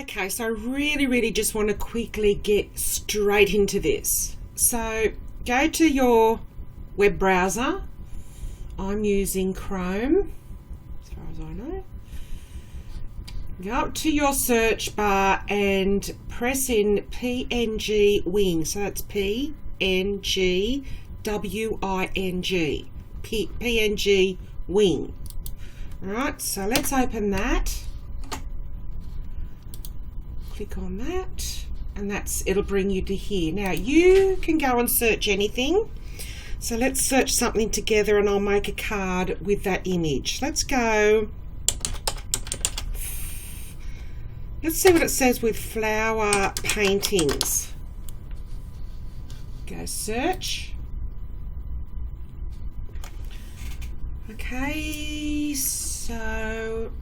Okay, so I really just want to quickly get straight into this. So go to your web browser. I'm using Chrome, as far as I know. Go up to your search bar and press in PNGWING. So that's PNGWING. PNGWING. Alright, so let's open that. Click on that, and it'll bring you to here. Now you can go and search anything. So let's search something together and I'll make a card with that image. Let's go. Let's see what it says with flower paintings. Go search. Okay, so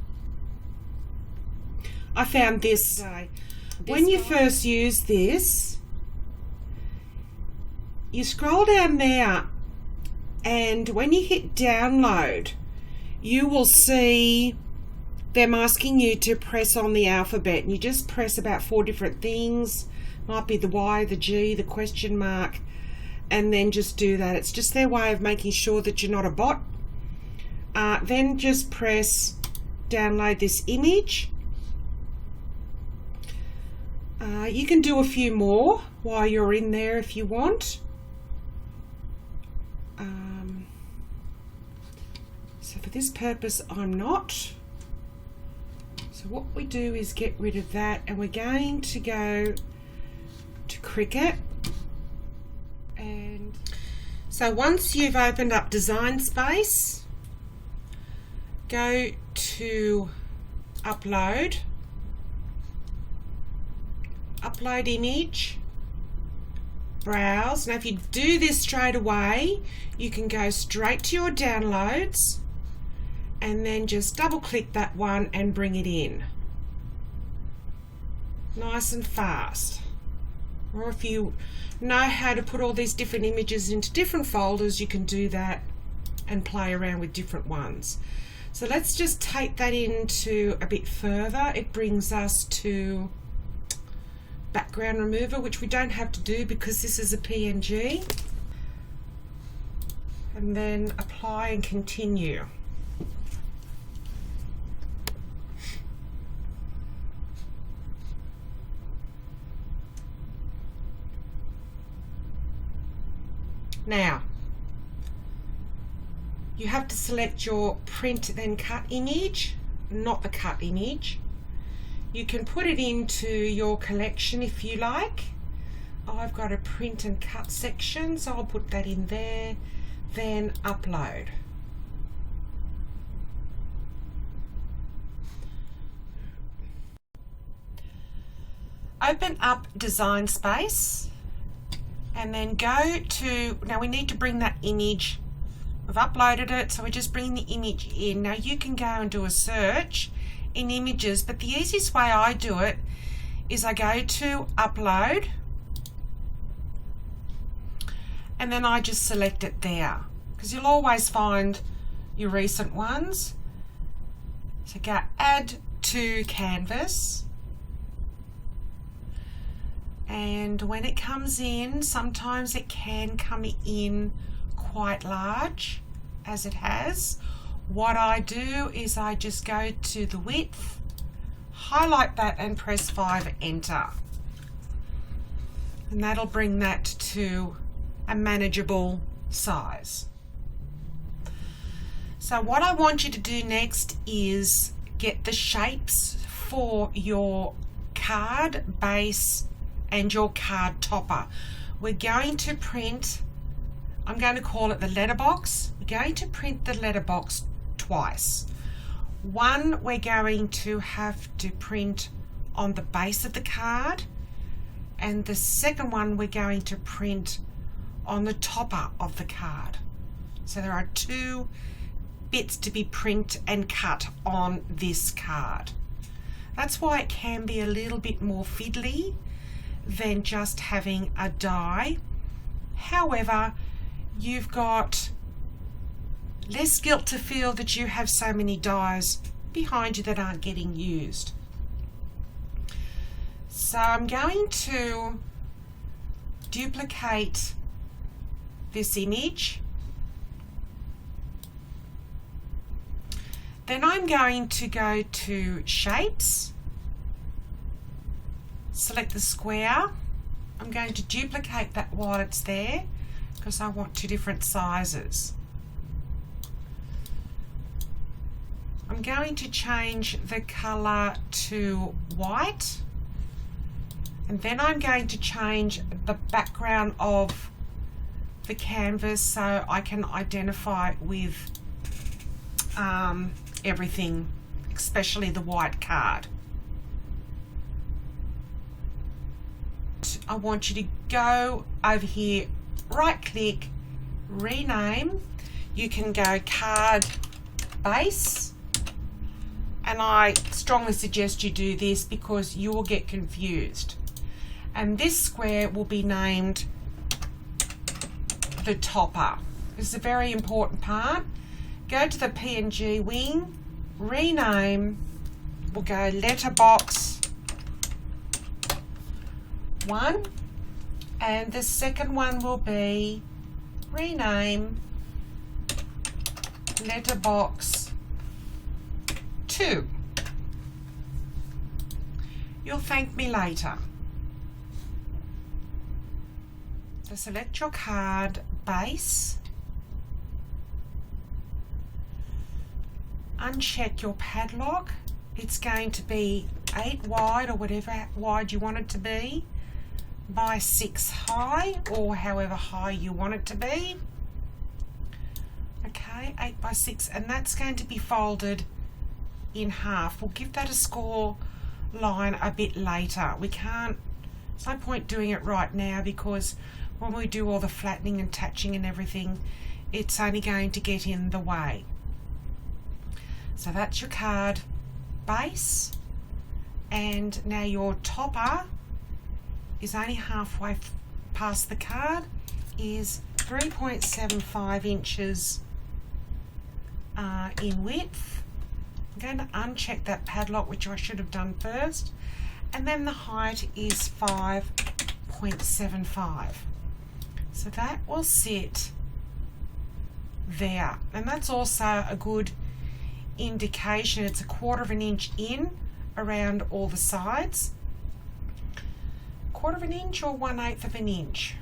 I found this. When you first use this, you scroll down there, and when you hit download, you will see them asking you to press on the alphabet, and you just press about 4 different things. Might be the Y, the G, the question mark, and then just do that. It's just their way of making sure that you're not a bot. Then just press download this image. You can do a few more while you're in there if you want. So for this purpose, I'm not. So what we do is get rid of that, and we're going to go to Cricut. And so once you've opened up Design Space, go to Upload. Upload image, browse. Now if you do this straight away, you can go straight to your downloads and then just double click that one and bring it in. Nice and fast. Or if you know how to put all these different images into different folders, you can do that and play around with different ones. So let's just take that into a bit further. It brings us to background remover, which we don't have to do because this is a PNG, and then apply and continue. Now you have to select your print then cut image, not the cut image. You can put it into your collection if you like. I've got a print and cut section, so I'll put that in there, then upload. Open up Design Space and then go to, now we need to bring that image, we've uploaded it, so we're just bringing the image in. Now you can go and do a search in images, but the easiest way I do it is I go to Upload and then I just select it there, because you'll always find your recent ones. So go Add to Canvas, and when it comes in, sometimes it can come in quite large, as it has. What I do is I just go to the width, highlight that and press 5, enter. And that'll bring that to a manageable size. So what I want you to do next is get the shapes for your card base and your card topper. We're going to print, I'm going to call it the letterbox. We're going to print the letterbox twice. One, we're going to have to print on the base of the card, and the second one we're going to print on the topper of the card. So there are 2 bits to be print and cut on this card. That's why it can be a little bit more fiddly than just having a die. However, you've got less guilt to feel that you have so many dies behind you that aren't getting used. So I'm going to duplicate this image. Then I'm going to go to Shapes, select the square. I'm going to duplicate that while it's there because I want 2 different sizes. I'm going to change the colour to white, and then I'm going to change the background of the canvas so I can identify it with everything, especially the white card. I want you to go over here, right click, rename. You can go card base, and I strongly suggest you do this because you will get confused. And this square will be named the topper. This is a very important part. Go to the PNGWING, rename, we'll go letterbox 1, and the second one will be rename letterbox 2. You'll thank me later. So select your card base, uncheck your padlock. It's going to be 8 wide or whatever wide you want it to be by 6 high, or however high you want it to be. Okay, 8 by 6, and that's going to be folded in half. We'll give that a score line a bit later. We can't, there's no point doing it right now because when we do all the flattening and attaching and everything, it's only going to get in the way. So that's your card base, and now your topper is only halfway past the card, is 3.75 inches in width. I'm going to uncheck that padlock, which I should have done first, and then the height is 5.75. So that will sit there, and that's also a good indication. It's 1/4 inch in around all the sides. 1/4 inch or 1/8 inch.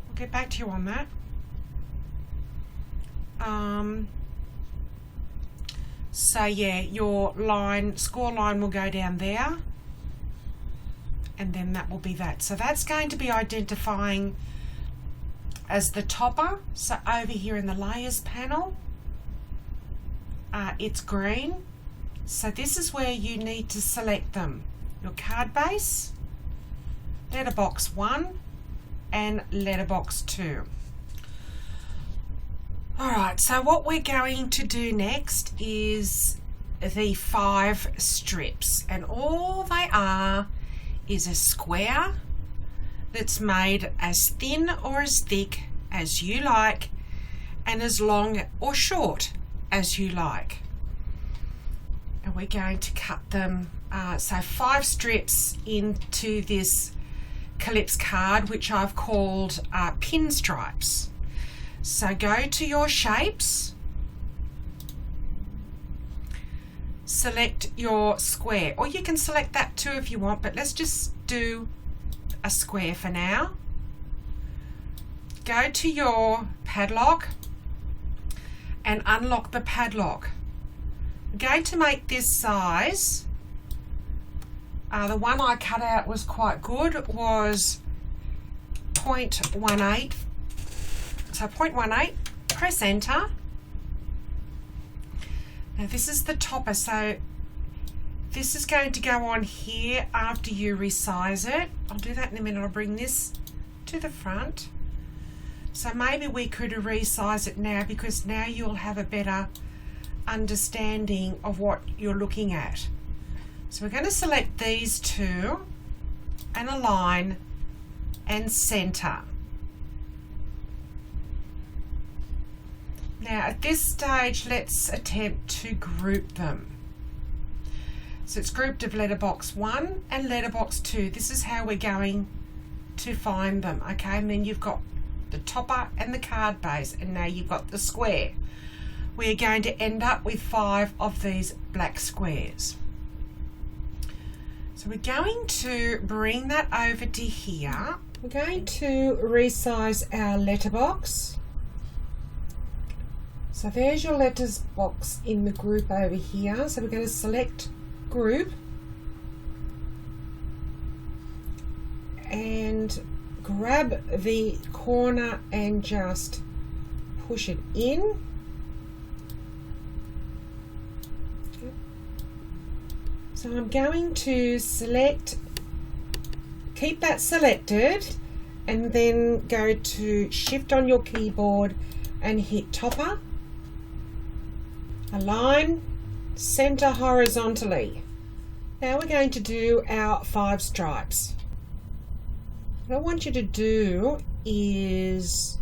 I'll get back to you on that. So yeah, your line, score line will go down there, and then that will be that. So that's going to be identifying as the topper. So over here in the layers panel, it's green. So this is where you need to select them. Your card base, letterbox 1 and letterbox 2. Alright, so what we're going to do next is the 5 strips, and all they are is a square that's made as thin or as thick as you like, and as long or short as you like. And we're going to cut them, so 5 strips into this Eclipse card, which I've called pinstripes. So go to your shapes, select your square, or you can select that too if you want, but let's just do a square for now. Go to your padlock and unlock the padlock. I'm going to make this size. The one I cut out was quite good, was 0.18. So 0.18, press enter. Now this is the topper, so this is going to go on here after you resize it. I'll do that in a minute. I'll bring this to the front. So maybe we could resize it now, because now you'll have a better understanding of what you're looking at. So we're going to select these two and align and center. Now at this stage, let's attempt to group them. So it's grouped of letterbox 1 and letterbox 2. This is how we're going to find them, okay? And then you've got the topper and the card base, and now you've got the square. We're going to end up with 5 of these black squares. So we're going to bring that over to here. We're going to resize our letterbox. So there's your letters box in the group over here. So we're going to select group and grab the corner and just push it in. So I'm going to select, keep that selected, and then go to shift on your keyboard and hit topper, align, center horizontally. Now we're going to do our 5 stripes. What I want you to do is,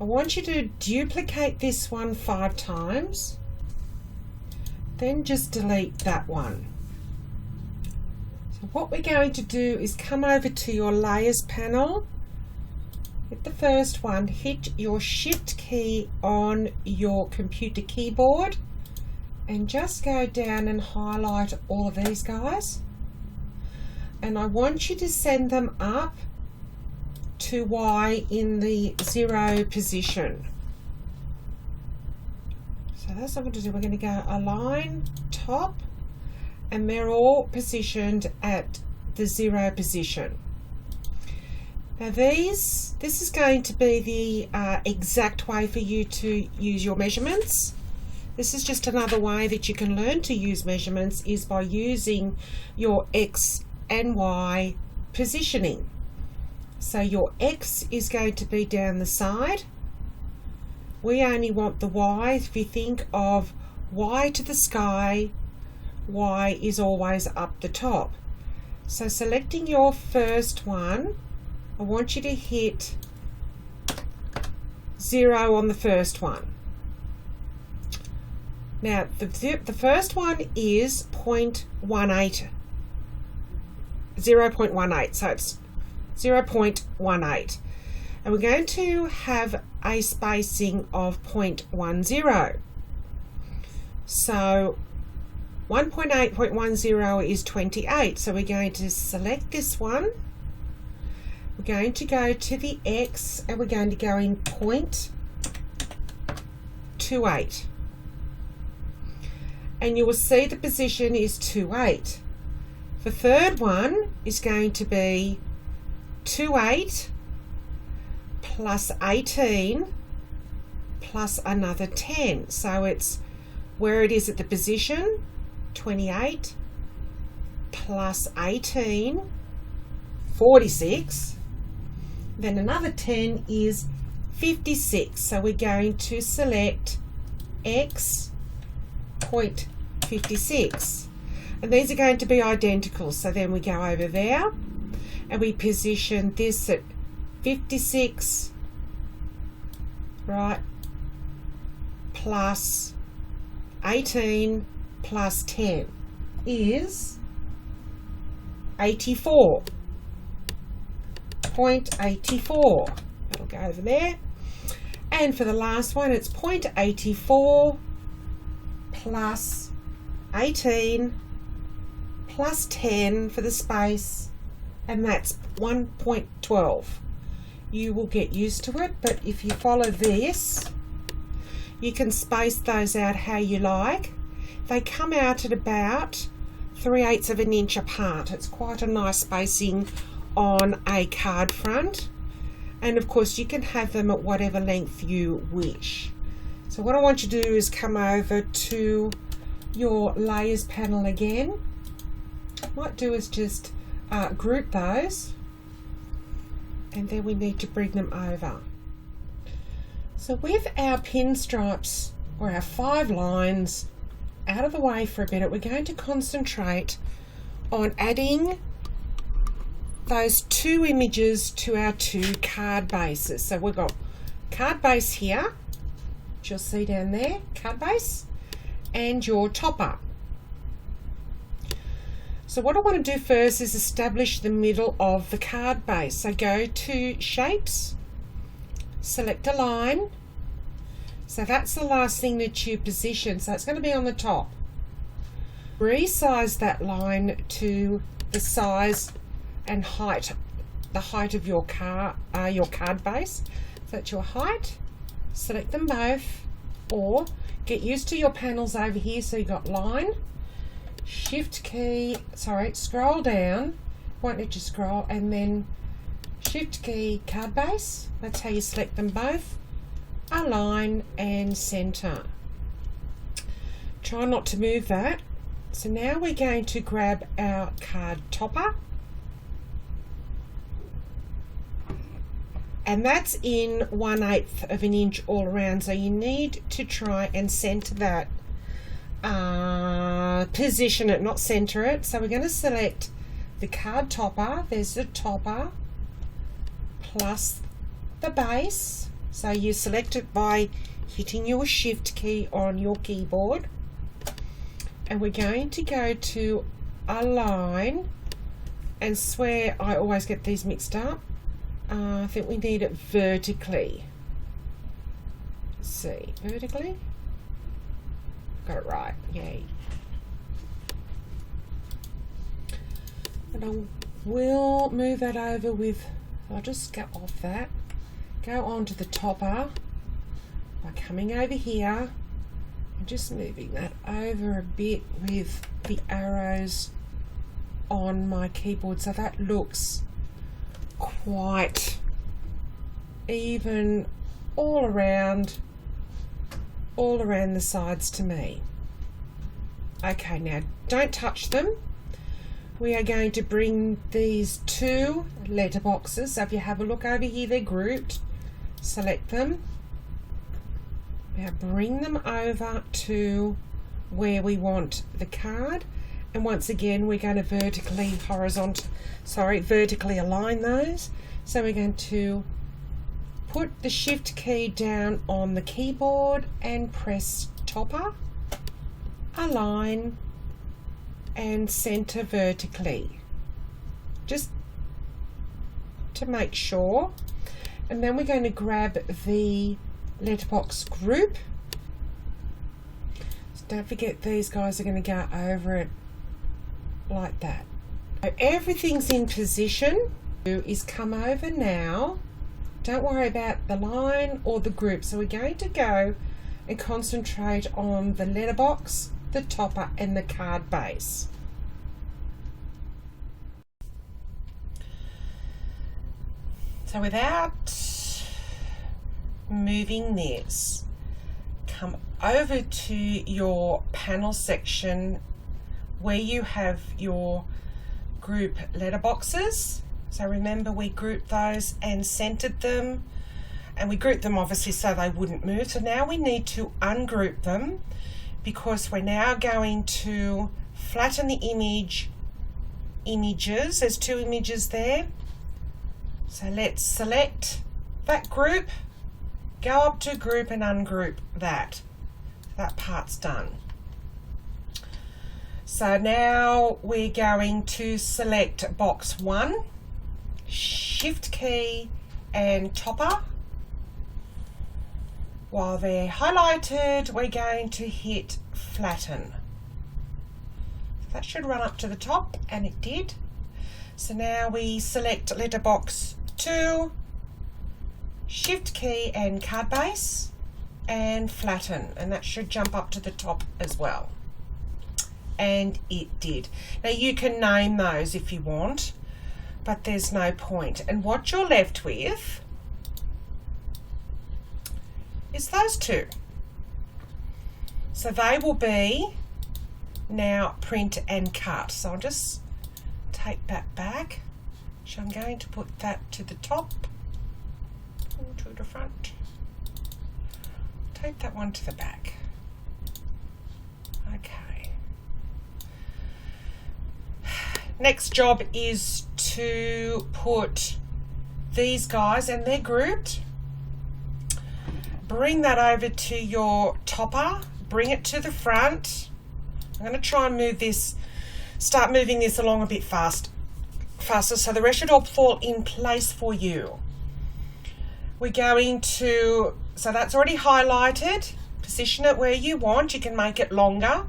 I want you to duplicate this one 5 times, then just delete that one. So what we're going to do is come over to your layers panel, hit the first one, hit your shift key on your computer keyboard, and just go down and highlight all of these guys. And I want you to send them up to Y in the 0 position. So that's what we're going to do. We're going to go align, top, and they're all positioned at the 0 position. Now this is going to be the exact way for you to use your measurements. This is just another way that you can learn to use measurements, is by using your X and Y positioning. So your X is going to be down the side. We only want the Y. If you think of Y to the sky, Y is always up the top. So selecting your first one, I want you to hit 0 on the first one. Now the first one is 0.18, 0.18, so it's 0.18, and we're going to have a spacing of 0.10. So 1.8.10 is 28, so we're going to select this one. We're going to go to the X and we're going to go in 0.28. And you will see the position is 28. The third one is going to be 28 plus 18 plus another 10. So it's where it is at the position, 28 plus 18, 46. Then another 10 is 56. So we're going to select X 0.56, and these are going to be identical. So then we go over there and we position this at 56, right, plus 18 plus 10 is 84.84. It'll go over there. And for the last one, it's 0.84 plus 18 plus 10 for the space, and that's 1.12. You will get used to it, but if you follow this, you can space those out how you like. They come out at about 3/8 of an inch apart. It's quite a nice spacing on a card front, and of course you can have them at whatever length you wish. So what I want you to do is come over to your layers panel again. What I might do is just group those, and then we need to bring them over. So with our pinstripes, or our 5 lines, out of the way for a minute, we're going to concentrate on adding those 2 images to our 2 card bases. So we've got card base here, which you'll see down there, card base, and your topper. So what I want to do first is establish the middle of the card base. So go to Shapes, select a line. So that's the last thing that you position. So it's going to be on the top. Resize that line to the size and height, the height of your card base. So that's your height. Select them both, or get used to your panels over here. So you got line, shift key, scroll down, won't let you scroll, and then shift key card base. That's how you select them both. Align and center. Try not to move that. So now we're going to grab our card topper, and that's in 1/8 of an inch all around, so you need to try and center that, position it, not center it. So we're going to select the card topper. There's the topper plus the base. So you select it by hitting your shift key on your keyboard, and we're going to go to align, and swear I always get these mixed up. I think we need it vertically. Let's see, vertically? Got it right, yay. And I will move that over with, I'll just go off that. Go on to the topper by coming over here and just moving that over a bit with the arrows on my keyboard, so that looks quite even all around the sides to me. Okay, now don't touch them. We are going to bring these two letterboxes. So if you have a look over here, they're grouped. Select them. Now bring them over to where we want the card. And once again, we're going to vertically align those. So we're going to put the shift key down on the keyboard and press topper, align and center vertically, just to make sure. And then we're going to grab the letterbox group. So don't forget, these guys are going to go over it like that. So everything's in position. Is come over now. Don't worry about the line or the group. So we're going to go and concentrate on the letterbox, the topper and the card base. So without moving this, come over to your panel section where you have your group letterboxes. So remember, we grouped those and centered them, and we grouped them obviously so they wouldn't move. So now we need to ungroup them, because we're now going to flatten the images. There's two images there. So let's select that group, go up to group and ungroup that. That part's done. So now we're going to select box 1, shift key and topper. While they're highlighted, we're going to hit flatten. That should run up to the top, and it did. So now we select letterbox 2, shift key and card base, and flatten, and that should jump up to the top as well. And it did. Now you can name those if you want, but there's no point. And what you're left with is those two. So they will be now print and cut. So I'll just take that back. So I'm going to put that to the top, to the front. Take that one to the back. Okay. Next job is to put these guys, and they're grouped. Bring that over to your topper, bring it to the front. I'm going to try and move this start moving this along a bit faster so the rest should all fall in place for you. We're going to, so that's already highlighted, position it where you want. You can make it longer,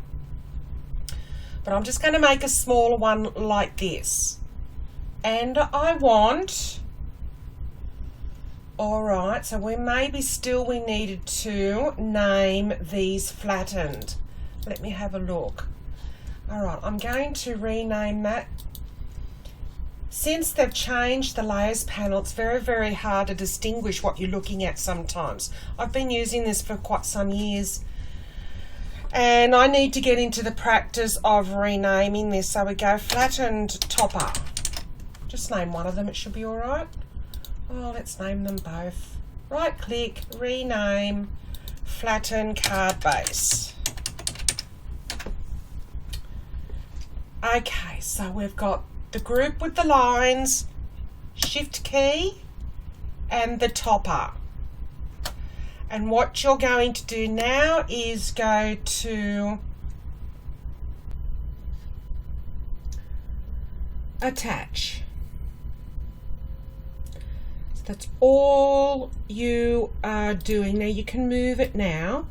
but I'm just going to make a smaller one like this. And I want, all right, so we needed to name these flattened. Let me have a look. All right, I'm going to rename that. Since they've changed the layers panel, it's very, very hard to distinguish what you're looking at sometimes. I've been using this for quite some years, and I need to get into the practice of renaming this. So we go flattened topper. Just name one of them, it should be all right. Oh, let's name them both. Right click, rename, flatten card base. Okay, so we've got the group with the lines, shift key, and the topper. And what you're going to do now is go to attach. So that's all you are doing. Now you can move it now.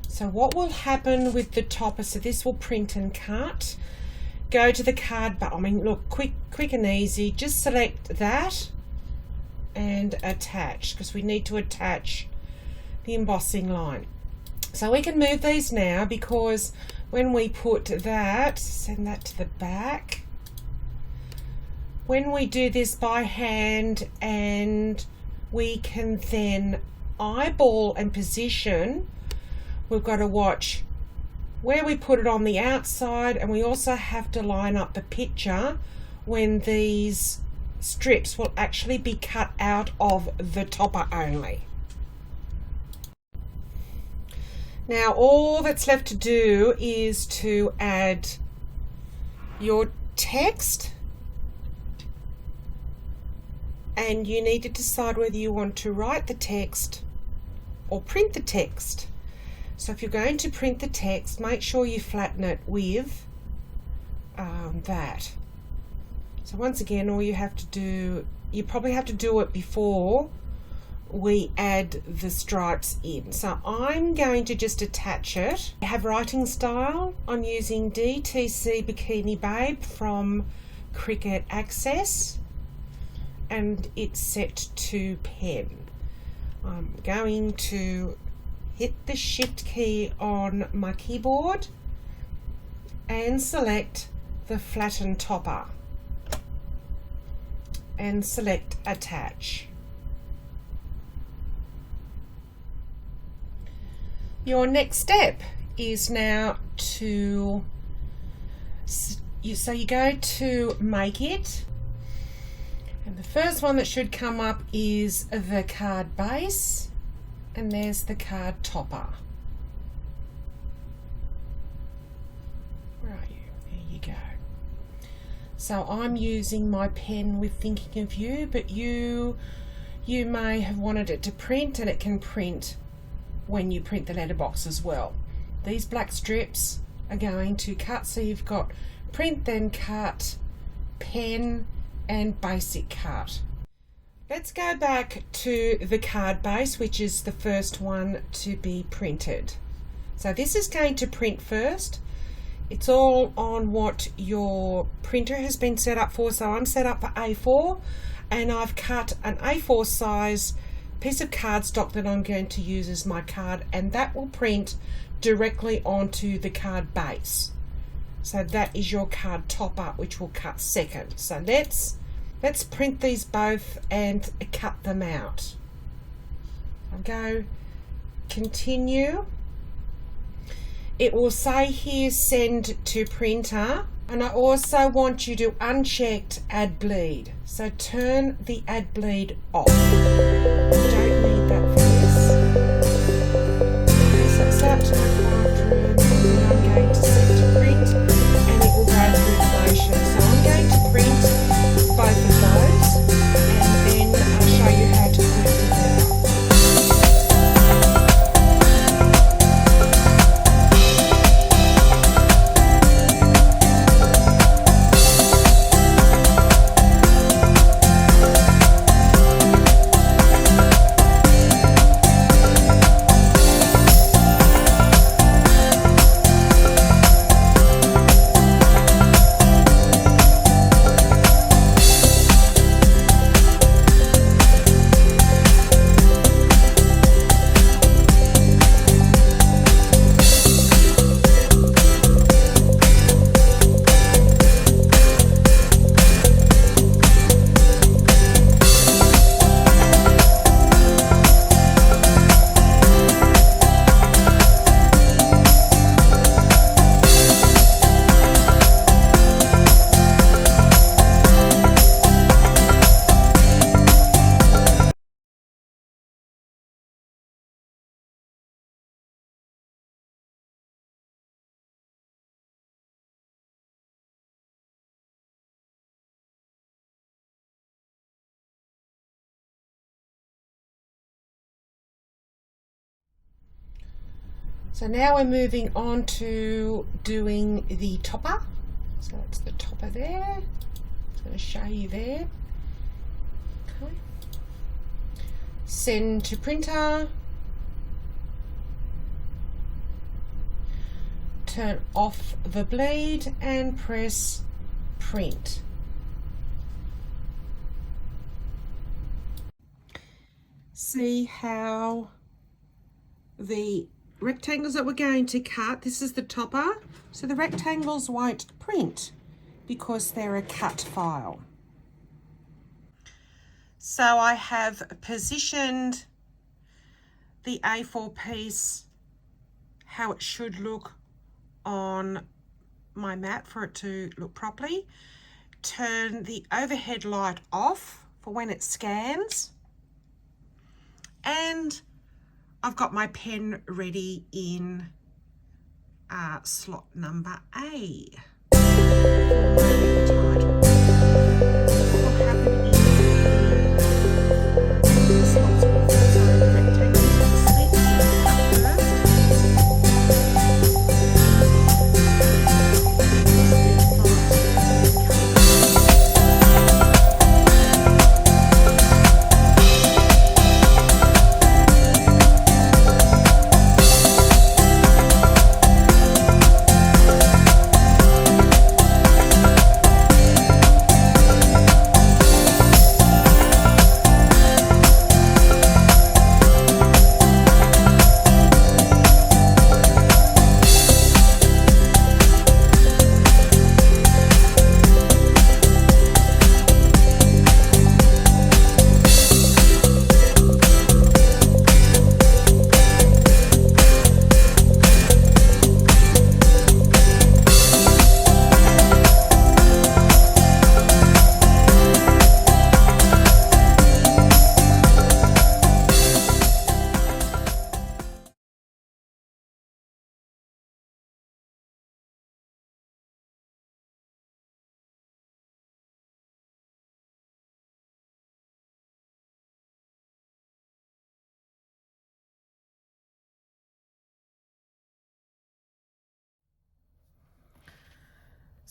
So what will happen with the topper, so this will print and cut. Go to the card button. I mean, look, quick and easy. Just select that and attach, because we need to attach the embossing line. So we can move these now, because when we put that, send that to the back. When we do this by hand, and we can then eyeball and position, we've got to watch where we put it on the outside, and we also have to line up the picture when these strips will actually be cut out of the topper only. Now all that's left to do is to add your text, and you need to decide whether you want to write the text or print the text. So if you're going to print the text, make sure you flatten it with that. So once again, all you have to do, you probably have to do it before we add the stripes in. So I'm going to just attach it. I have writing style. I'm using DTC Bikini Babe from Cricut Access, and it's set to pen. I'm going to hit the shift key on my keyboard and select the flatten topper and select attach. Your next step is now to, so you go to make it, and the first one that should come up is the card base. And there's the card topper. Where are you? There you go. So I'm using my pen with thinking of you, but you may have wanted it to print, and it can print when you print the letterbox as well. These black strips are going to cut, so you've got print, then cut, pen, and basic cut. Let's go back to the card base, which is the first one to be printed. So this is going to print first. It's all on what your printer has been set up for. So I'm set up for A4, and I've cut an A4 size piece of cardstock that I'm going to use as my card, and that will print directly onto the card base. So that is your card topper, which will cut second. So let's print these both and cut them out. I'll go continue. It will say here send to printer, and I also want you to uncheck add bleed. So turn the add bleed off. You don't need that for this. So it's out to my card room, and then I'm going to set to print, and it will go through the motion. So I'm going to print both of those, and then I'll show you how to put it together. So now we're moving on to doing the topper. So that's the topper there. It's going to show you there. Okay. Send to printer. Turn off the bleed and press print. See how the rectangles that we're going to cut, this is the topper, so the rectangles won't print because they're a cut file. So I have positioned the A4 piece how it should look on my mat for it to look properly. Turn the overhead light off for when it scans, and I've got my pen ready in slot number A.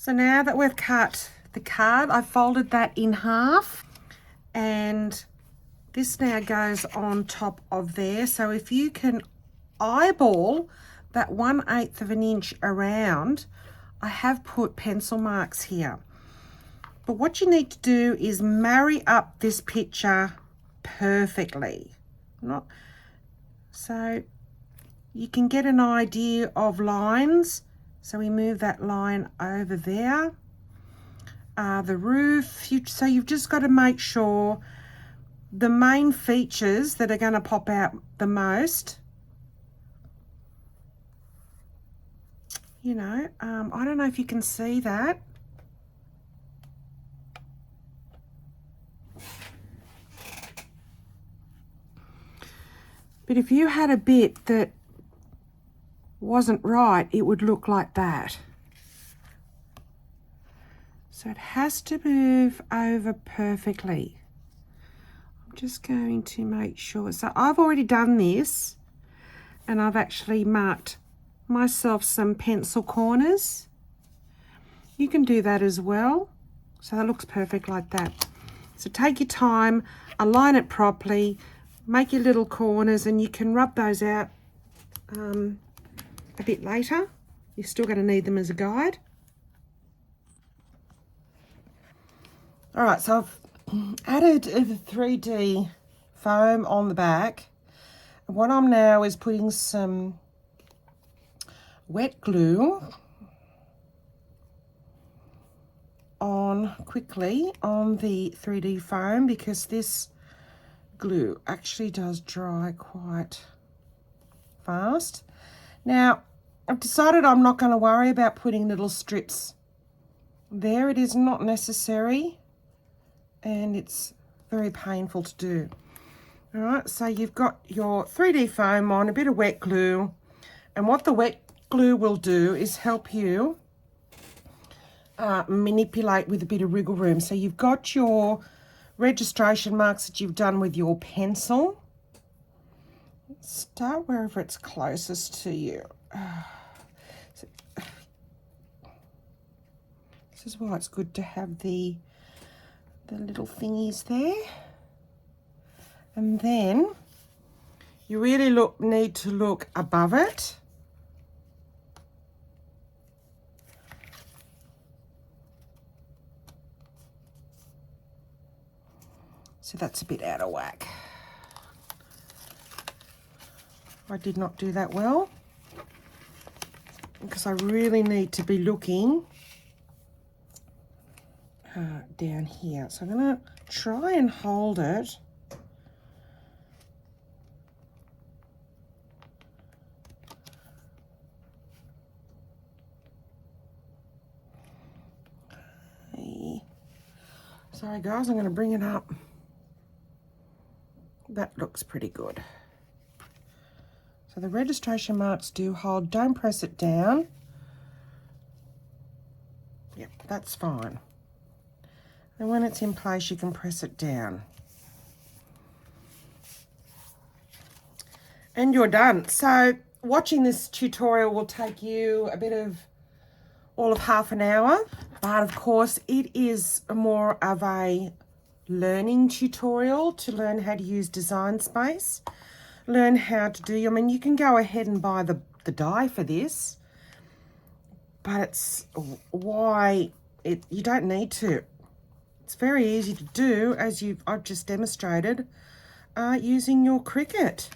So now that we've cut the card, I've folded that in half, and this now goes on top of there. So if you can eyeball that 1/8 of an inch around, I have put pencil marks here. But what you need to do is marry up this picture perfectly. So you can get an idea of lines. So we move that line over there. The roof, so you've just got to make sure the main features that are going to pop out the most, you know, I don't know if you can see that. But if you had a bit that wasn't right, it would look like that. So it has to move over perfectly. I'm just going to make sure. So I've already done this, and I've actually marked myself some pencil corners. You can do that as well. So that looks perfect like that. So take your time, align it properly, make your little corners, and you can rub those out a bit later. You're still going to need them as a guide. All right, so I've added the 3D foam on the back. What I'm now is putting some wet glue on quickly on the 3D foam, because this glue actually does dry quite fast. Now, I've decided I'm not going to worry about putting little strips there. It is not necessary, and it's very painful to do. All right, so you've got your 3D foam on, a bit of wet glue, and what the wet glue will do is help you manipulate with a bit of wriggle room. So you've got your registration marks that you've done with your pencil. Start wherever it's closest to you. This is why it's good to have the little thingies there. And then you really need to look above it. So that's a bit out of whack. I did not do that well, because I really need to be looking down here. So I'm going to try and hold it. Okay. Sorry guys, I'm going to bring it up. That looks pretty good. So the registration marks do hold. Don't press it down. Yep, that's fine. And when it's in place, you can press it down. And you're done. So watching this tutorial will take you a bit of all of half an hour. But of course, it is more of a learning tutorial to learn how to use Design Space. Learn how to do, I mean, you can go ahead and buy the die for this, but it's why you don't need to. It's very easy to do, as I've just demonstrated, using your Cricut.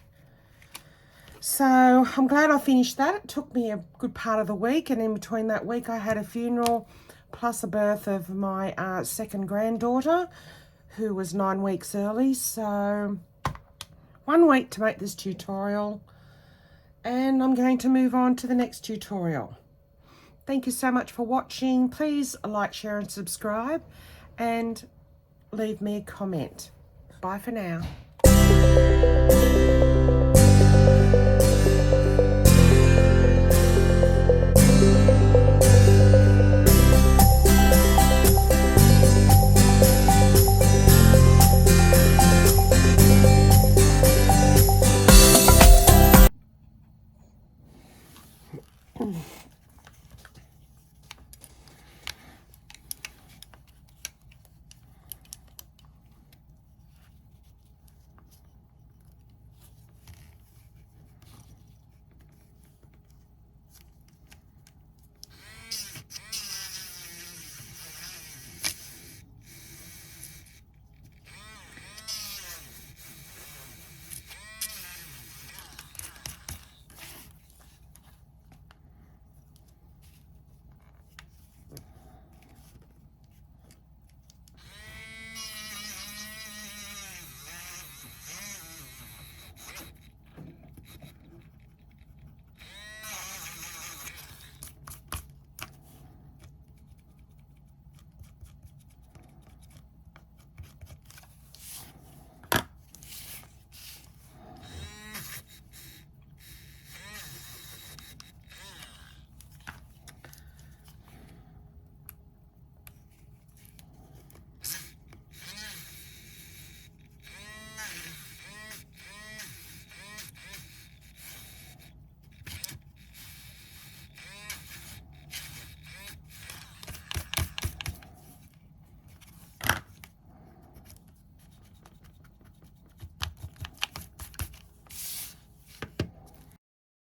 So I'm glad I finished that. It took me a good part of the week, and in between that week I had a funeral plus a birth of my second granddaughter, who was 9 weeks early. So 1 week to make this tutorial, and I'm going to move on to the next tutorial. Thank you so much for watching. Please like, share and subscribe, and leave me a comment. Bye for now.